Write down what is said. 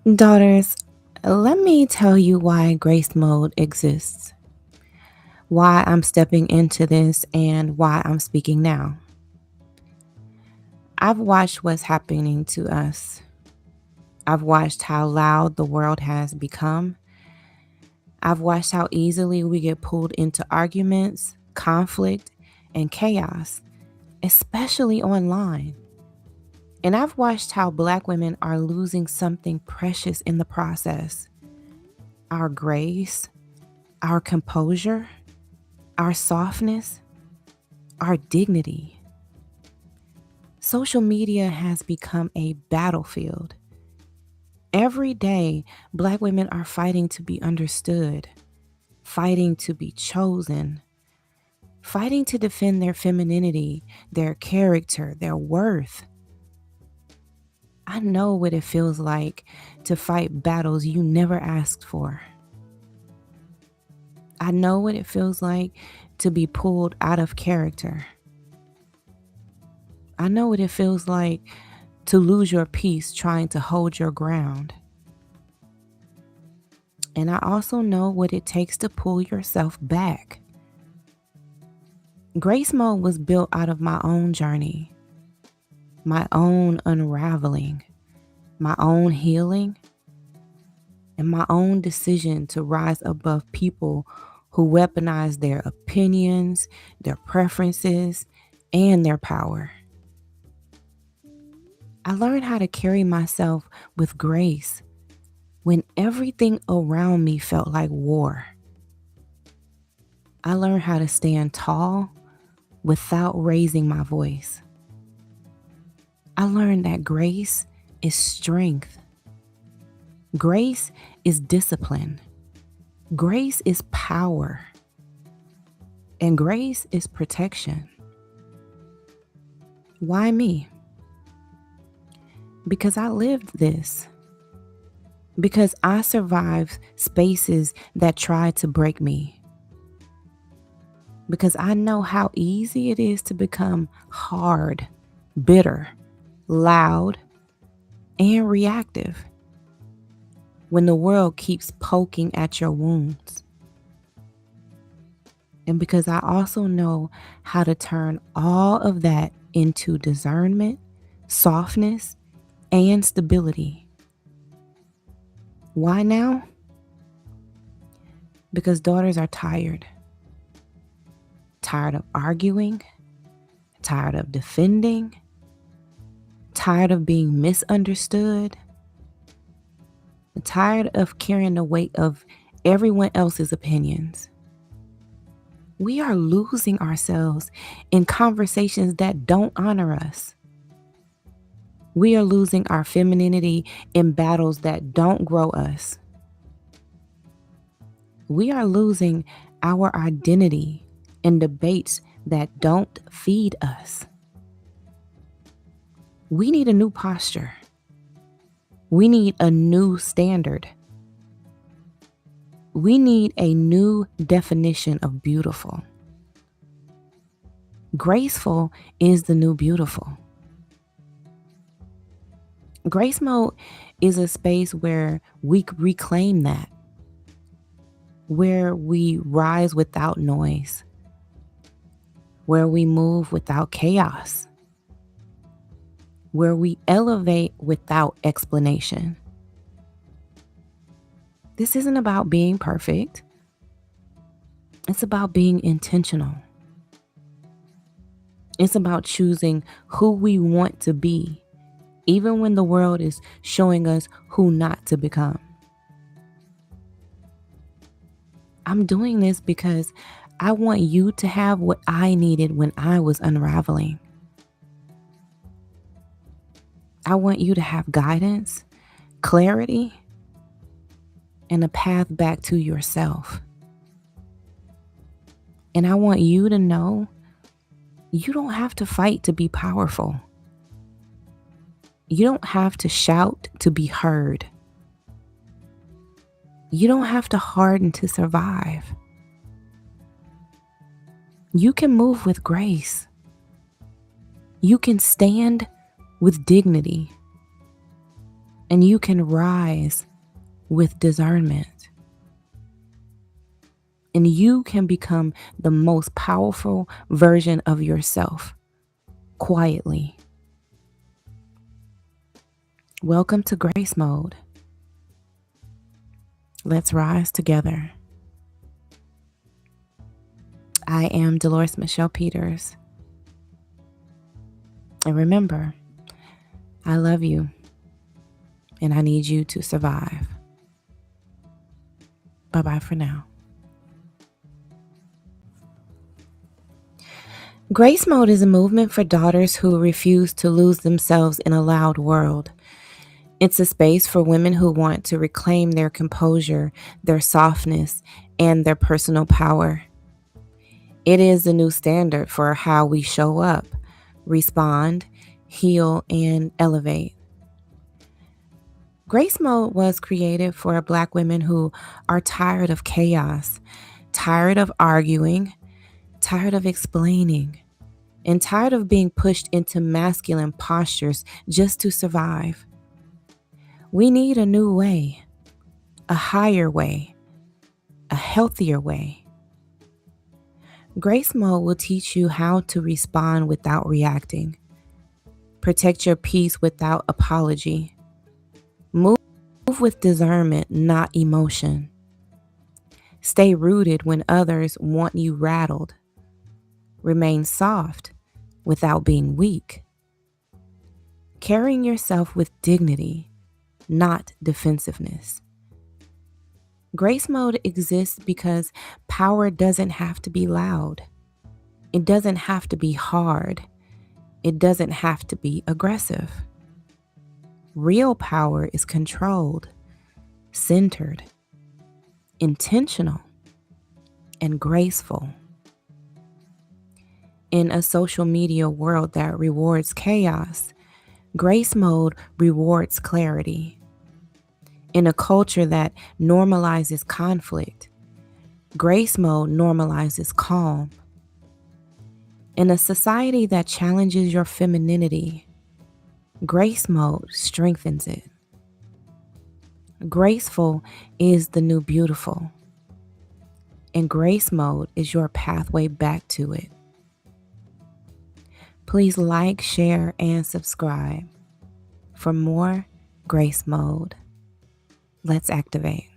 Daughters, let me tell you why grace mode exists, why I'm stepping into this, and why I'm speaking now. I've watched what's happening to us. I've watched how loud the world has become. I've watched how easily we get pulled into arguments, conflict, and chaos, especially online. And I've watched how Black women are losing something precious in the process: our grace, our composure, our softness, our dignity. Social media has become a battlefield. Every day, Black women are fighting to be understood, fighting to be chosen, fighting to defend their femininity, their character, their worth. I know what it feels like to fight battles you never asked for. I know what it feels like to be pulled out of character. I know what it feels like to lose your peace trying to hold your ground. And I also know what it takes to pull yourself back. Grace Mode was built out of my own journey, my own unraveling, my own healing, and my own decision to rise above people who weaponize their opinions, their preferences, and their power. I learned how to carry myself with grace when everything around me felt like war. I learned how to stand tall without raising my voice. I learned that grace is strength. Grace is discipline. Grace is power. And grace is protection. Why me? Because I lived this. Because I survived spaces that tried to break me. Because I know how easy it is to become hard, bitter, loud, and reactive when the world keeps poking at your wounds. And because I also know how to turn all of that into discernment, softness, and stability. Why now? Because daughters are tired. Tired of arguing, tired of defending, tired of being misunderstood, tired of carrying the weight of everyone else's opinions. We are losing ourselves in conversations that don't honor us. We are losing our femininity in battles that don't grow us. We are losing our identity in debates that don't feed us. We need a new posture. We need a new standard. We need a new definition of beautiful. Graceful is the new beautiful. Grace Mode is a space where we reclaim that, where we rise without noise, where we move without chaos, where we elevate without explanation. This isn't about being perfect. It's about being intentional. It's about choosing who we want to be, even when the world is showing us who not to become. I'm doing this because I want you to have what I needed when I was unraveling. I want you to have guidance, clarity, and a path back to yourself. And I want you to know you don't have to fight to be powerful. You don't have to shout to be heard. You don't have to harden to survive. You can move with grace. You can stand with dignity. and you can rise with discernment. And you can become the most powerful version of yourself quietly. Welcome to Grace Mode. Let's rise together. I am Dolores Michelle Peters. And remember, I love you and I need you to survive. Bye-bye for now. Grace Mode is a movement for daughters who refuse to lose themselves in a loud world. It's a space for women who want to reclaim their composure, their softness, and their personal power. It is the new standard for how we show up, respond, heal, and elevate. Grace Mode was created for Black women who are tired of chaos, tired of arguing, tired of explaining, and tired of being pushed into masculine postures just to survive. We need a new way, a higher way, a healthier way. Grace Mode will teach you how to respond without reacting, protect your peace without apology, move with discernment, not emotion, stay rooted when others want you rattled, remain soft without being weak, carrying yourself with dignity, not defensiveness. Grace Mode exists because power doesn't have to be loud. It doesn't have to be hard. It doesn't have to be aggressive. Real power is controlled, centered, intentional, and graceful. In a social media world that rewards chaos, Grace Mode rewards clarity. In a culture that normalizes conflict, Grace Mode normalizes calm. In a society that challenges your femininity, Grace Mode strengthens it. Graceful is the new beautiful, and Grace Mode is your pathway back to it. Please like, share, and subscribe for more Grace Mode. Let's activate.